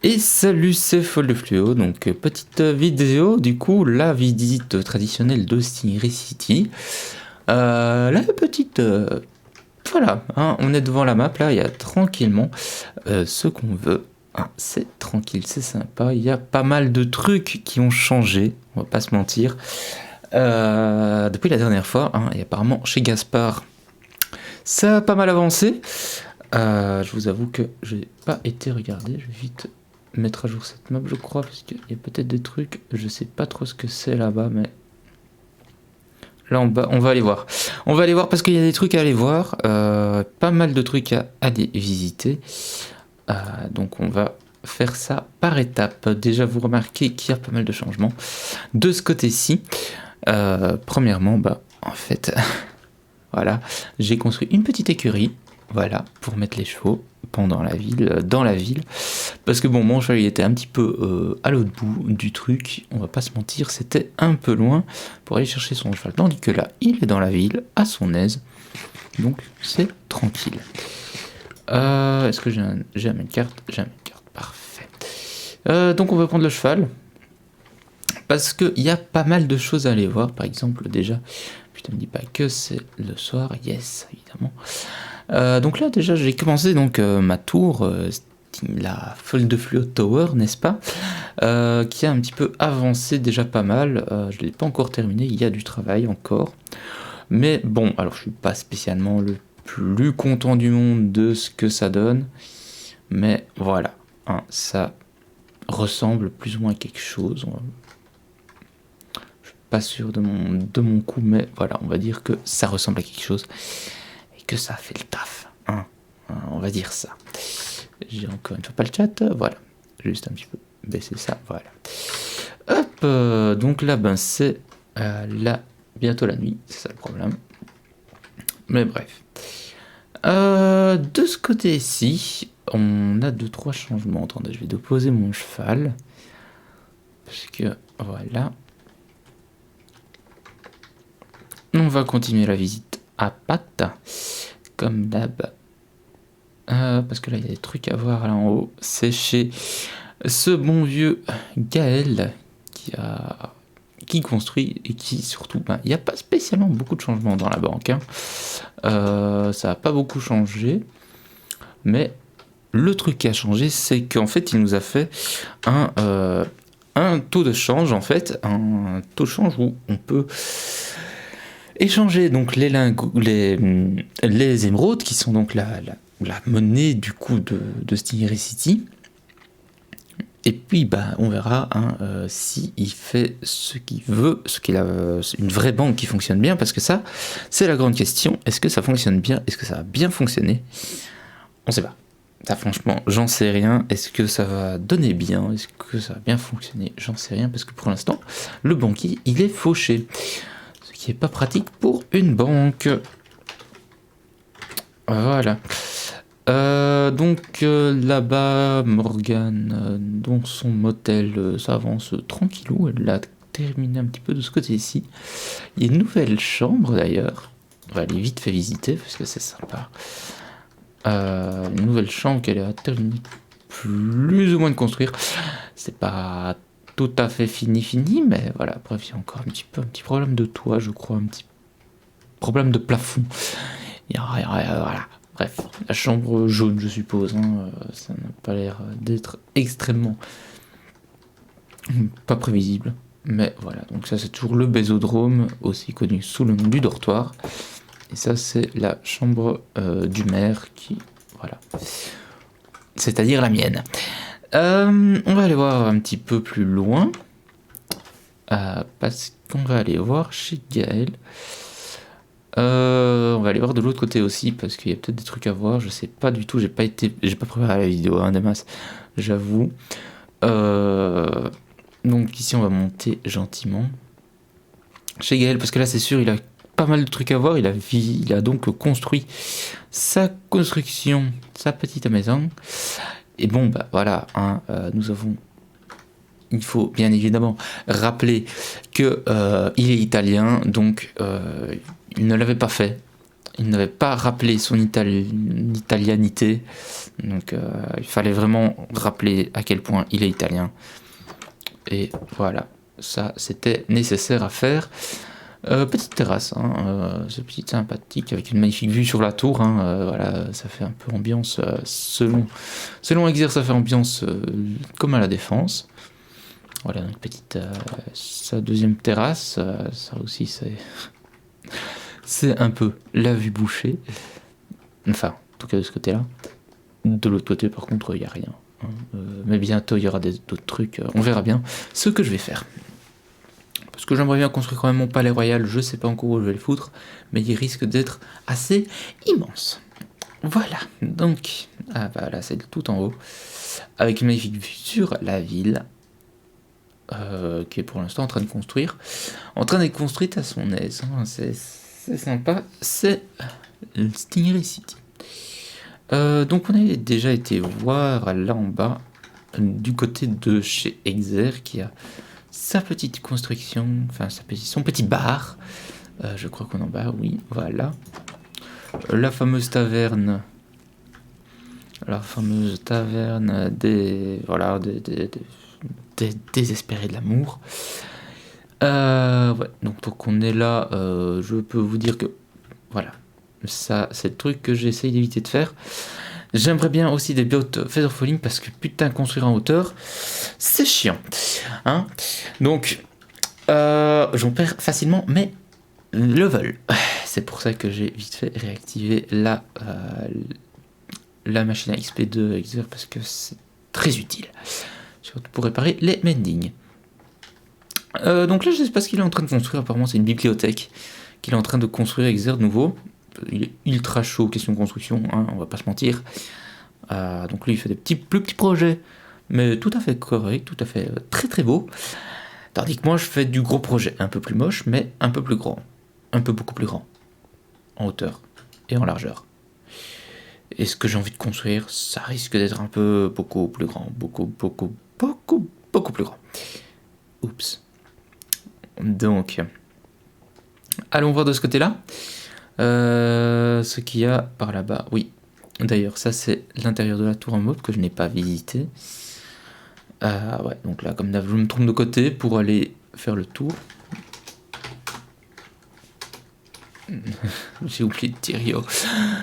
Et salut, c'est Folle de Fluo, donc petite vidéo, du coup, la visite traditionnelle de Stingray City. La petite... voilà, hein, on est devant la map, là, il y a tranquillement ce qu'on veut. Hein, c'est tranquille, c'est sympa, il y a pas mal de trucs qui ont changé, on va pas se mentir. Depuis la dernière fois, hein, et apparemment chez Gaspard, ça a pas mal avancé. Je vous avoue que j'ai pas été regardé, je vais vite mettre à jour cette map, je crois, parce qu'il y a peut-être des trucs, je sais pas trop ce que c'est là-bas, mais là en bas, on va aller voir. On va aller voir parce qu'il y a des trucs à aller voir, pas mal de trucs à aller visiter, donc on va faire ça par étapes. Déjà, vous remarquez qu'il y a pas mal de changements de ce côté-ci. Premièrement, en fait, voilà, j'ai construit une petite écurie, voilà, pour mettre les chevaux dans la ville, parce que bon, mon cheval il était un petit peu à l'autre bout du truc, on va pas se mentir, c'était un peu loin pour aller chercher son cheval, tandis que là, il est dans la ville, à son aise, donc c'est tranquille. Est-ce que j'ai la même carte? J'ai la même carte, parfait. Donc on va prendre le cheval, parce qu'il y a pas mal de choses à aller voir, par exemple déjà, putain me dis pas que c'est le soir, yes, évidemment. Donc là déjà j'ai commencé donc ma tour, la Folle de Fluo Tower, n'est-ce pas, qui a un petit peu avancé déjà pas mal. Je ne l'ai pas encore terminé, il y a du travail encore. Mais bon, alors je suis pas spécialement le plus content du monde de ce que ça donne. Mais voilà, hein, ça ressemble plus ou moins à quelque chose. Je suis pas sûr de mon coup, mais voilà, on va dire que ça ressemble à quelque chose. Que ça fait le taf, hein, on va dire ça. J'ai encore une fois pas le chat, voilà, juste un petit peu baisser ça, voilà. Hop, donc là, c'est là, bientôt la nuit, c'est ça le problème. Mais bref. De ce côté-ci, on a 2-3 changements. Attendez, je vais déposer mon cheval. Parce que, voilà. On va continuer la visite à pattes. Comme d'hab. Parce que là, il y a des trucs à voir là en haut. C'est chez ce bon vieux Gaël qui construit et qui surtout... il n'y a pas spécialement beaucoup de changements dans la banque. Hein. Ça n'a pas beaucoup changé. Mais le truc qui a changé, c'est qu'en fait, il nous a fait un taux de change, en fait. Un taux de change où on peut... échanger donc les émeraudes qui sont donc la monnaie du coup de Stingray City, et puis on verra si il fait ce qu'il veut, ce qu'il a une vraie banque qui fonctionne bien, parce que ça c'est la grande question. Est-ce que ça fonctionne bien? Est-ce que ça va bien fonctionner? On sait pas. Ça, franchement, j'en sais rien. Est-ce que ça va donner bien? Est-ce que ça va bien fonctionner? J'en sais rien, parce que pour l'instant le banquier il est fauché, qui est pas pratique pour une banque. Voilà. Donc là-bas, Morgane, dans son motel, ça avance tranquillou. Elle a terminé un petit peu de ce côté-ci. Il y a une nouvelle chambre d'ailleurs. On va aller vite fait visiter parce que c'est sympa. Une nouvelle chambre qu'elle a terminé plus ou moins de construire. C'est pas tout à fait fini, mais voilà. Bref, il y a encore un petit problème de toit, je crois, un petit problème de plafond. Voilà. Bref, la chambre jaune, je suppose, hein, ça n'a pas l'air d'être extrêmement pas prévisible, mais voilà. Donc ça, c'est toujours le bésodrome, aussi connu sous le nom du dortoir. Et ça, c'est la chambre du maire qui, voilà, c'est-à-dire la mienne. On va aller voir un petit peu plus loin, parce qu'on va aller voir chez Gaël. On va aller voir de l'autre côté aussi, parce qu'il y a peut-être des trucs à voir, je sais pas du tout, j'ai pas préparé la vidéo, hein, des masses, j'avoue. Donc ici on va monter gentiment chez Gaël, parce que là c'est sûr il a pas mal de trucs à voir. Il a donc construit sa construction, sa petite maison. Et bon, voilà, hein, il faut bien évidemment rappeler que il est italien, donc il ne l'avait pas fait il n'avait pas rappelé son italianité. Donc il fallait vraiment rappeler à quel point il est italien. Et voilà, ça c'était nécessaire à faire. Petite terrasse, c'est petite sympathique avec une magnifique vue sur la tour. Voilà, ça fait un peu ambiance selon Exer, ça fait ambiance comme à la Défense. Voilà, une petite sa deuxième terrasse, ça aussi c'est un peu la vue bouchée. Enfin, en tout cas de ce côté-là. De l'autre côté, par contre, il n'y a rien. Mais bientôt, il y aura d'autres trucs. On verra bien ce que je vais faire. Parce que j'aimerais bien construire quand même mon palais royal. Je sais pas encore où je vais le foutre. Mais il risque d'être assez immense. Voilà. Donc, là, c'est tout en haut. Avec une magnifique vue sur la ville. Qui est pour l'instant en train de construire. En train d'être construite à son aise. C'est sympa. C'est Stingray City. Donc on a déjà été voir là en bas du côté de chez Exer qui a sa petite construction, enfin son petit bar. Je crois qu'on est en bas, oui, voilà. La fameuse taverne des désespérés de l'amour. Ouais, donc pour qu'on est là, je peux vous dire que voilà. Ça, c'est le truc que j'essaye d'éviter de faire. J'aimerais bien aussi des bottes feather falling parce que putain, construire en hauteur, c'est chiant. Donc, j'en perds facilement mes levels. C'est pour ça que j'ai vite fait réactiver la machine à XP de Exer parce que c'est très utile. Surtout pour réparer les mendings. Donc là, je sais pas ce qu'il est en train de construire. Apparemment, c'est une bibliothèque qu'il est en train de construire Exer de nouveau. Il est ultra chaud question de construction, on va pas se mentir. Donc lui il fait des plus petits projets, mais tout à fait correct, tout à fait très très beau. Tandis que moi je fais du gros projet, un peu plus moche, mais un peu plus grand. Beaucoup plus grand. En hauteur et en largeur. Et ce que j'ai envie de construire, ça risque d'être un peu beaucoup plus grand. Beaucoup plus grand. Oups. Donc, allons voir de ce côté-là. Ce qu'il y a par là-bas, oui. D'ailleurs, ça c'est l'intérieur de la tour en mode que je n'ai pas visité. Ouais, donc là, comme d'hab, je me trompe de côté pour aller faire le tour. J'ai oublié de Tyrio.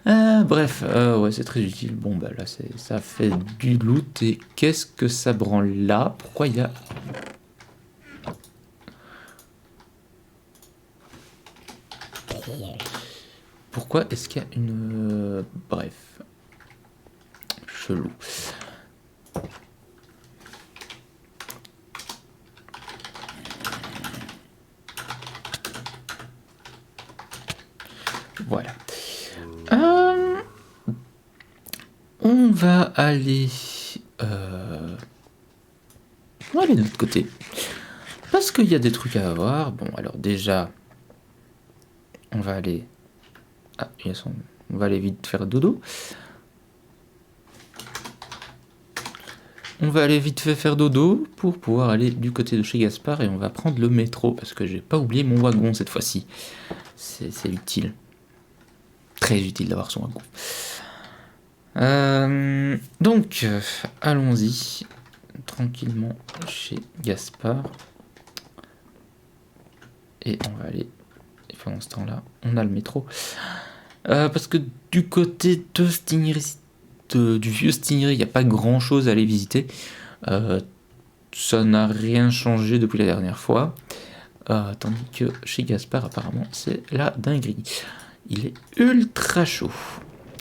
Bref, ouais, c'est très utile. Bon, bah là, ça fait du loot. Et qu'est-ce que ça branle là? Pourquoi il y a... Pourquoi est-ce qu'il y a une... Bref. Chelou. Voilà. On va aller... On va aller de l'autre côté. Parce qu'il y a des trucs à avoir. Bon, alors déjà... On va aller... Ah, on va aller vite faire dodo. On va aller vite fait faire dodo pour pouvoir aller du côté de chez Gaspard et on va prendre le métro parce que j'ai pas oublié mon wagon cette fois-ci. C'est utile. Très utile d'avoir son wagon. Donc, allons-y tranquillement chez Gaspard. Et on va aller... Et pendant ce temps-là, on a le métro. Parce que du côté de Stingray, du vieux Stingray, il n'y a pas grand-chose à aller visiter. Ça n'a rien changé depuis la dernière fois. Tandis que chez Gaspard, apparemment, c'est la dinguerie. Il est ultra chaud.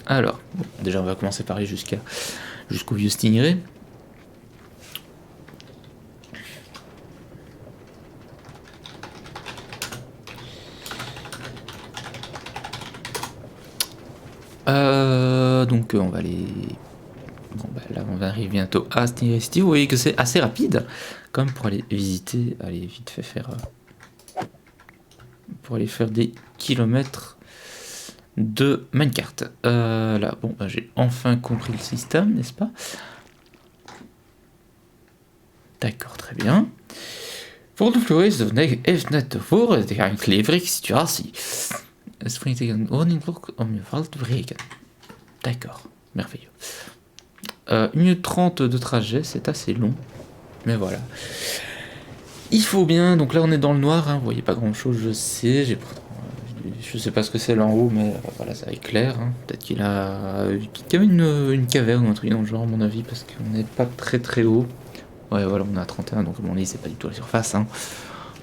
Alors, bon, déjà, on va commencer par aller jusqu'au vieux Stingray. Donc on va aller... Bon bah là on arrive bientôt à Stingray City. Vous voyez que c'est assez rapide quand même pour aller visiter, aller vite fait faire... pour aller faire des kilomètres de minecart. Là, bon bah j'ai enfin compris le système, n'est-ce pas? D'accord, très bien. Voor de vloer is de even net tevoren de aanklevering situatie. Spring tegen Honingblok om je val te breken. D'accord, merveilleux. 1 minute 30 de trajet, c'est assez long. Mais voilà. Il faut bien, donc là on est dans le noir, hein, vous voyez pas grand chose, je sais, je sais pas ce que c'est là en haut, mais voilà, ça éclaire. Hein. Peut-être qu'il y avait une caverne ou un truc dans le genre, à mon avis, parce qu'on n'est pas très très haut. Ouais, voilà, on est à 31, donc comme on dit, c'est pas du tout la surface. Hein.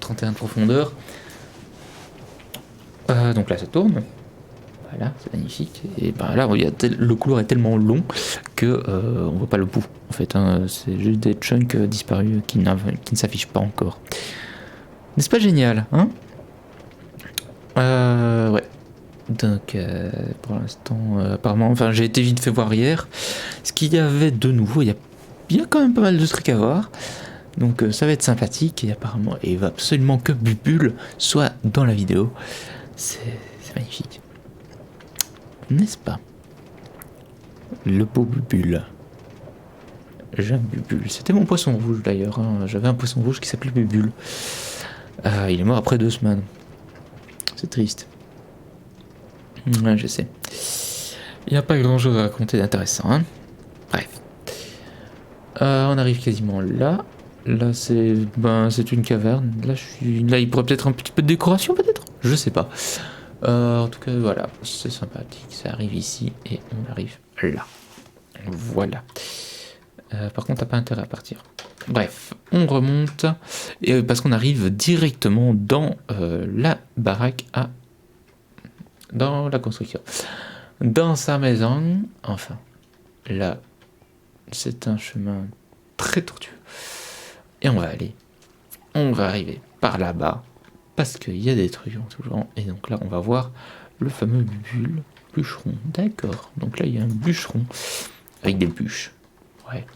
31 de profondeur. Donc là ça tourne. Voilà, c'est magnifique. Et ben là, le couloir est tellement long que on voit pas le bout. En fait, hein, c'est juste des chunks disparus qui ne s'affichent pas encore. N'est-ce pas génial, hein? Ouais. Donc, pour l'instant, apparemment, enfin, j'ai été vite fait voir hier. Ce qu'il y avait de nouveau, il y a quand même pas mal de trucs à voir. Donc, ça va être sympathique. Et apparemment, il va absolument que Bubule soit dans la vidéo. C'est magnifique. N'est-ce pas? Le beau Bubule. J'aime Bubule. C'était mon poisson rouge d'ailleurs. Hein. J'avais un poisson rouge qui s'appelait Bubule. Il est mort après 2 semaines. C'est triste. Ouais, je sais. Il n'y a pas grand chose à raconter d'intéressant. Hein. Bref. On arrive quasiment là. Là, c'est une caverne. Là, il pourrait peut-être un petit peu de décoration, peut-être. Je sais pas. En tout cas, voilà. C'est sympathique. Ça arrive ici et on arrive là. Voilà. Par contre, t'as pas intérêt à partir. Bref, on remonte. Et parce qu'on arrive directement dans la baraque dans la construction. Dans sa maison, enfin, là, c'est un chemin très tortueux. Et on va arriver par là-bas, parce qu'il y a des trucs en tout genre. Et donc là, on va voir le fameux bûcheron. D'accord, donc là, il y a un bûcheron avec des bûches. Ouais.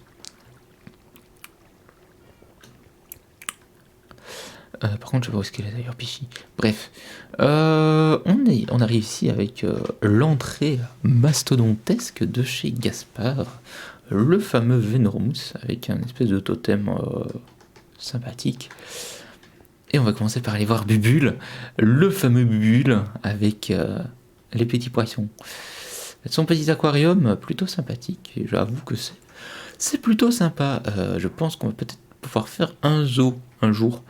Par contre, je sais pas où est-ce qu'il est d'ailleurs, Pichy. Bref, on arrive ici avec l'entrée mastodontesque de chez Gaspard, le fameux Venomous, avec un espèce de totem sympathique. Et on va commencer par aller voir Bubule, le fameux Bubule, avec les petits poissons. Son petit aquarium, plutôt sympathique, et j'avoue que c'est plutôt sympa. Je pense qu'on va peut-être pouvoir faire un zoo un jour.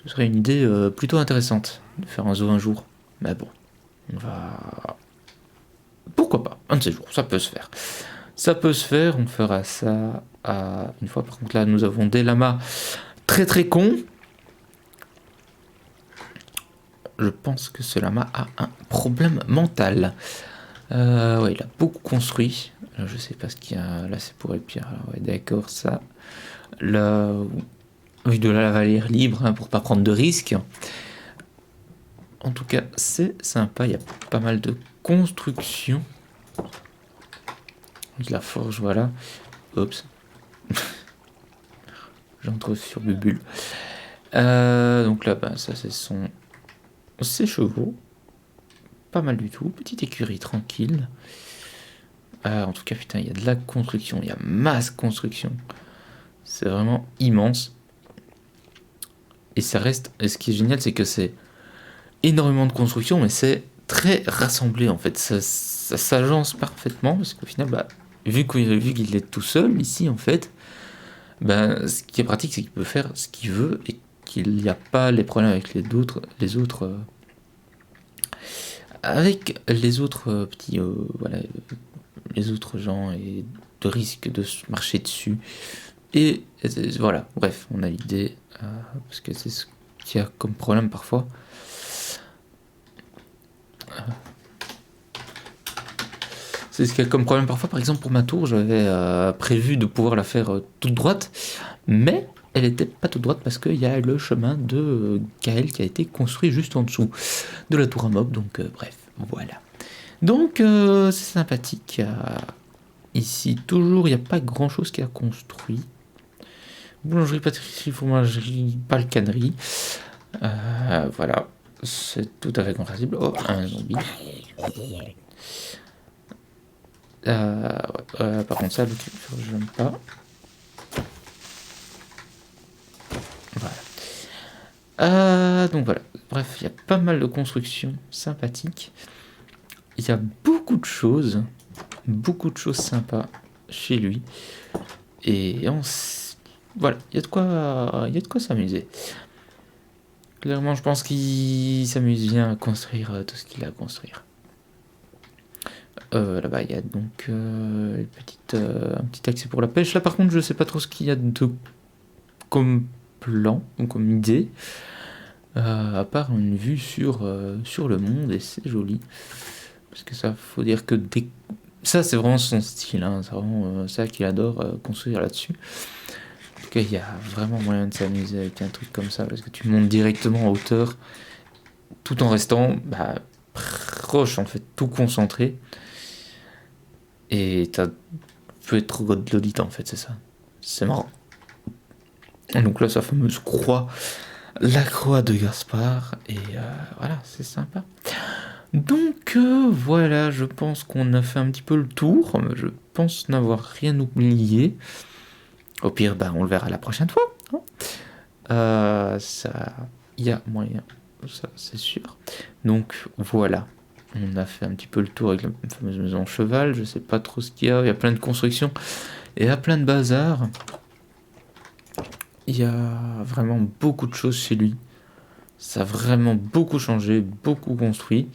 Ce serait une idée plutôt intéressante de faire un zoo un jour. Mais bon, on va... Pourquoi pas? Un de ces jours, ça peut se faire. Ça peut se faire, on fera ça une fois. Par contre là, nous avons des lamas très très cons. Je pense que ce lama a un problème mental. Ouais, il a beaucoup construit. Là, je sais pas ce qu'il y a. Là, c'est pour les pierres. Ouais, d'accord, ça. Là... Oui, de la l'air libre, hein, pour pas prendre de risques. En tout cas, c'est sympa. Il y a pas mal de construction. De la forge, voilà. Oups. J'entre sur Bubule. Donc là, ça, c'est ses chevaux. Pas mal du tout. Petite écurie tranquille. En tout cas, putain, il y a de la construction. Il y a masse construction. C'est vraiment immense. Et ça reste... ce qui est génial, c'est que c'est énormément de construction, mais c'est très rassemblé, en fait. Ça s'agence parfaitement, parce qu'au final, vu qu'il est tout seul, ici, en fait, ce qui est pratique, c'est qu'il peut faire ce qu'il veut, et qu'il n'y a pas les problèmes avec les autres petits... voilà, les autres gens, et de risque de se marcher dessus. Et voilà, bref, on a l'idée... parce que c'est ce qu'il y a comme problème parfois. C'est ce qu'il y a comme problème parfois. Par exemple, pour ma tour, j'avais prévu de pouvoir la faire toute droite, mais elle n'était pas toute droite parce qu'il y a le chemin de Gaël qui a été construit juste en dessous de la tour à mob. Donc, bref, voilà. Donc, c'est sympathique. Ici, toujours, il n'y a pas grand chose qui a construit. Boulangerie, pâtisserie, fromagerie, palcanerie. Voilà, c'est tout à fait compatible. Oh, un zombie. Par contre, ça, je n'aime pas. Voilà. Donc voilà. Bref, il y a pas mal de constructions sympathiques. Il y a beaucoup de choses sympas chez lui. Et voilà, il y a de quoi s'amuser. Clairement, je pense qu'il s'amuse bien à construire tout ce qu'il a à construire. Là-bas, il y a donc un petit accès pour la pêche. Là, par contre, je sais pas trop ce qu'il y a comme plan ou comme idée. À part une vue sur le monde, et c'est joli. Parce que ça, faut dire que ça, c'est vraiment son style. Hein, c'est vraiment ça qu'il adore construire là-dessus. En tout cas, il y a vraiment moyen de s'amuser avec un truc comme ça. Parce que tu montes directement en hauteur tout en restant proche, en fait, tout concentré. Et tu peux être troglodyte, en fait, c'est ça. C'est marrant. Et donc là, sa fameuse croix, la croix de Gaspard. Et voilà, c'est sympa. Donc voilà, je pense qu'on a fait un petit peu le tour. Je pense n'avoir rien oublié. Au pire, on le verra la prochaine fois. Ça, il y a moyen, ça c'est sûr. Donc voilà, on a fait un petit peu le tour avec la fameuse maison cheval. Je sais pas trop ce qu'il y a. Il y a plein de constructions et il y a plein de bazar. Il y a vraiment beaucoup de choses chez lui. Ça a vraiment beaucoup changé, beaucoup construit.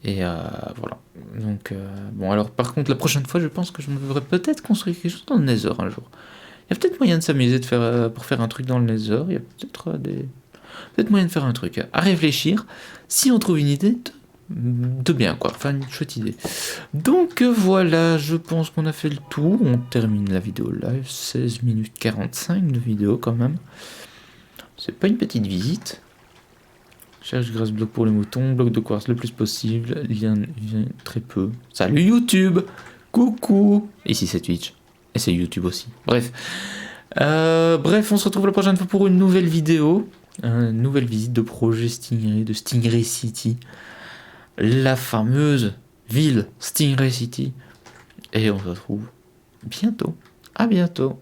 Et voilà. Donc, bon, alors par contre, la prochaine fois, je pense que je me devrais peut-être construire quelque chose dans le Nether un jour. Il y a peut-être moyen de s'amuser pour faire un truc dans le Nether. Il y a peut-être moyen de faire un truc. À réfléchir. Si on trouve une idée de bien, quoi. Enfin, une chouette idée. Donc voilà, je pense qu'on a fait le tour. On termine la vidéo live. 16 minutes 45 de vidéo quand même. C'est pas une petite visite. Cherche graisse bloc pour les moutons, bloc de quartz le plus possible, lien très peu. Salut YouTube, coucou. Ici c'est Twitch, et c'est YouTube aussi. Bref, on se retrouve la prochaine fois pour une nouvelle vidéo, une nouvelle visite de projet Stingray, de Stingray City, la fameuse ville Stingray City. Et on se retrouve bientôt. À bientôt.